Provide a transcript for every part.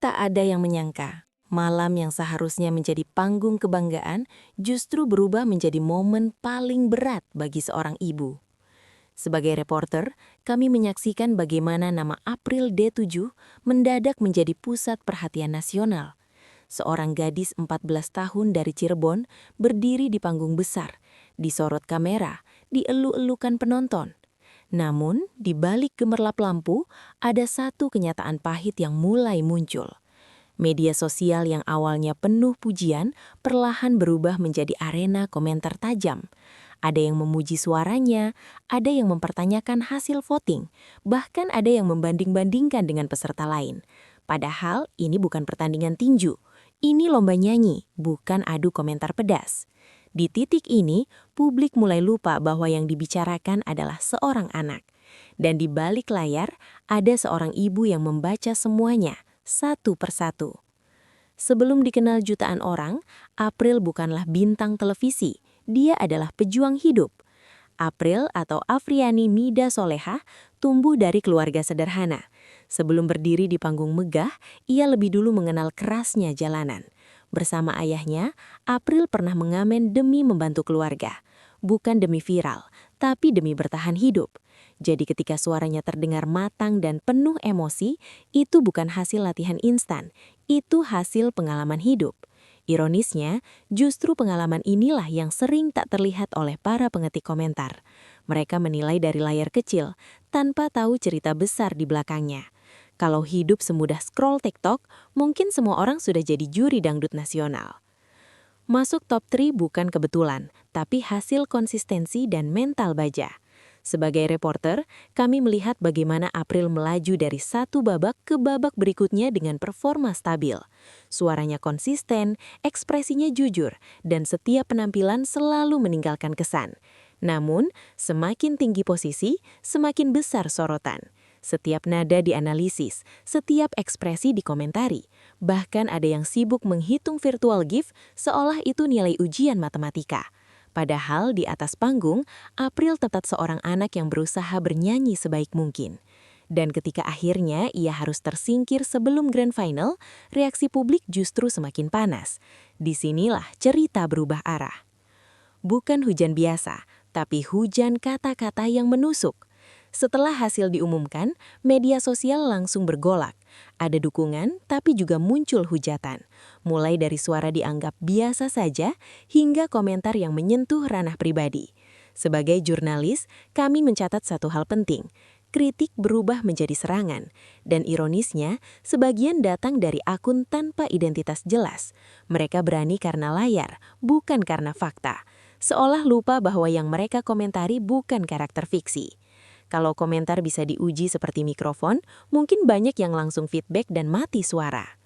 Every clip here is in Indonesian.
Tak ada yang menyangka, malam yang seharusnya menjadi panggung kebanggaan justru berubah menjadi momen paling berat bagi seorang ibu. Sebagai reporter, kami menyaksikan bagaimana nama April D7 mendadak menjadi pusat perhatian nasional. Seorang gadis 14 tahun dari Cirebon berdiri di panggung besar, disorot kamera, dielu-elukan penonton. Namun, di balik gemerlap lampu, ada satu kenyataan pahit yang mulai muncul. Media sosial yang awalnya penuh pujian, perlahan berubah menjadi arena komentar tajam. Ada yang memuji suaranya, ada yang mempertanyakan hasil voting, bahkan ada yang membanding-bandingkan dengan peserta lain. Padahal ini bukan pertandingan tinju, ini lomba nyanyi, bukan adu komentar pedas. Di titik ini, publik mulai lupa bahwa yang dibicarakan adalah seorang anak. Dan di balik layar, ada seorang ibu yang membaca semuanya, satu persatu. Sebelum dikenal jutaan orang, April bukanlah bintang televisi, dia adalah pejuang hidup. April atau Afriani Nida Soleha tumbuh dari keluarga sederhana. Sebelum berdiri di panggung megah, ia lebih dulu mengenal kerasnya jalanan. Bersama ayahnya, April pernah mengamen demi membantu keluarga. Bukan demi viral, tapi demi bertahan hidup. Jadi ketika suaranya terdengar matang dan penuh emosi, itu bukan hasil latihan instan, itu hasil pengalaman hidup. Ironisnya, justru pengalaman inilah yang sering tak terlihat oleh para pengetik komentar. Mereka menilai dari layar kecil, tanpa tahu cerita besar di belakangnya. Kalau hidup semudah scroll TikTok, mungkin semua orang sudah jadi juri dangdut nasional. Masuk top 3 bukan kebetulan, tapi hasil konsistensi dan mental baja. Sebagai reporter, kami melihat bagaimana April melaju dari satu babak ke babak berikutnya dengan performa stabil. Suaranya konsisten, ekspresinya jujur, dan setiap penampilan selalu meninggalkan kesan. Namun, semakin tinggi posisi, semakin besar sorotan. Setiap nada dianalisis, setiap ekspresi dikomentari. Bahkan ada yang sibuk menghitung virtual GIF seolah itu nilai ujian matematika. Padahal di atas panggung, April tetap seorang anak yang berusaha bernyanyi sebaik mungkin. Dan ketika akhirnya ia harus tersingkir sebelum grand final, reaksi publik justru semakin panas. Disinilah cerita berubah arah. Bukan hujan biasa, tapi hujan kata-kata yang menusuk. Setelah hasil diumumkan, media sosial langsung bergolak. Ada dukungan, tapi juga muncul hujatan. Mulai dari suara dianggap biasa saja, hingga komentar yang menyentuh ranah pribadi. Sebagai jurnalis, kami mencatat satu hal penting. Kritik berubah menjadi serangan. Dan ironisnya, sebagian datang dari akun tanpa identitas jelas. Mereka berani karena layar, bukan karena fakta. Seolah lupa bahwa yang mereka komentari bukan karakter fiksi. Kalau komentar bisa diuji seperti mikrofon, mungkin banyak yang langsung feedback dan mati suara.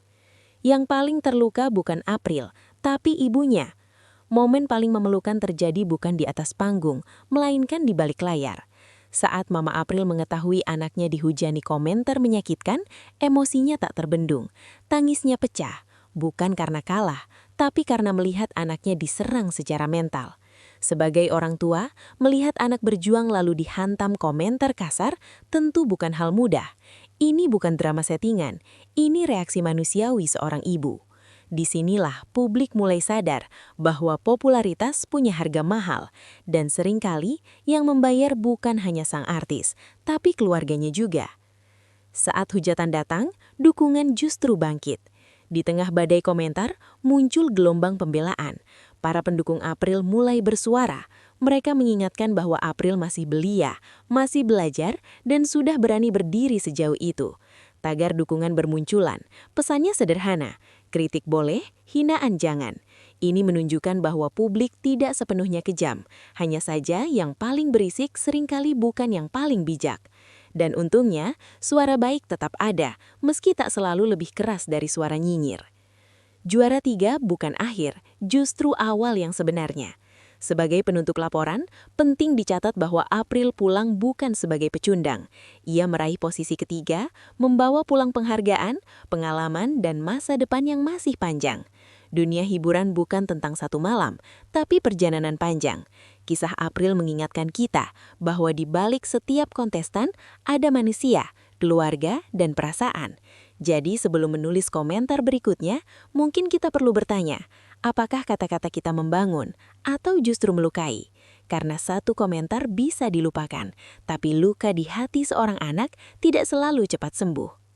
Yang paling terluka bukan April, tapi ibunya. Momen paling memalukan terjadi bukan di atas panggung, melainkan di balik layar. Saat Mama April mengetahui anaknya dihujani komentar menyakitkan, emosinya tak terbendung. Tangisnya pecah, bukan karena kalah, tapi karena melihat anaknya diserang secara mental. Sebagai orang tua, melihat anak berjuang lalu dihantam komentar kasar tentu bukan hal mudah. Ini bukan drama settingan, ini reaksi manusiawi seorang ibu. Disinilah publik mulai sadar bahwa popularitas punya harga mahal, dan seringkali yang membayar bukan hanya sang artis, tapi keluarganya juga. Saat hujatan datang, dukungan justru bangkit. Di tengah badai komentar, muncul gelombang pembelaan. Para pendukung April mulai bersuara. Mereka mengingatkan bahwa April masih belia, masih belajar, dan sudah berani berdiri sejauh itu. Tagar dukungan bermunculan. Pesannya sederhana, kritik boleh, hinaan jangan. Ini menunjukkan bahwa publik tidak sepenuhnya kejam. Hanya saja yang paling berisik seringkali bukan yang paling bijak. Dan untungnya, suara baik tetap ada, meski tak selalu lebih keras dari suara nyinyir. Juara 3 bukan akhir, justru awal yang sebenarnya. Sebagai penutup laporan, penting dicatat bahwa April pulang bukan sebagai pecundang. Ia meraih posisi ketiga, membawa pulang penghargaan, pengalaman, dan masa depan yang masih panjang. Dunia hiburan bukan tentang satu malam, tapi perjalanan panjang. Kisah April mengingatkan kita bahwa di balik setiap kontestan ada manusia, keluarga, dan perasaan. Jadi sebelum menulis komentar berikutnya, mungkin kita perlu bertanya, apakah kata-kata kita membangun atau justru melukai? Karena satu komentar bisa dilupakan, tapi luka di hati seorang anak tidak selalu cepat sembuh.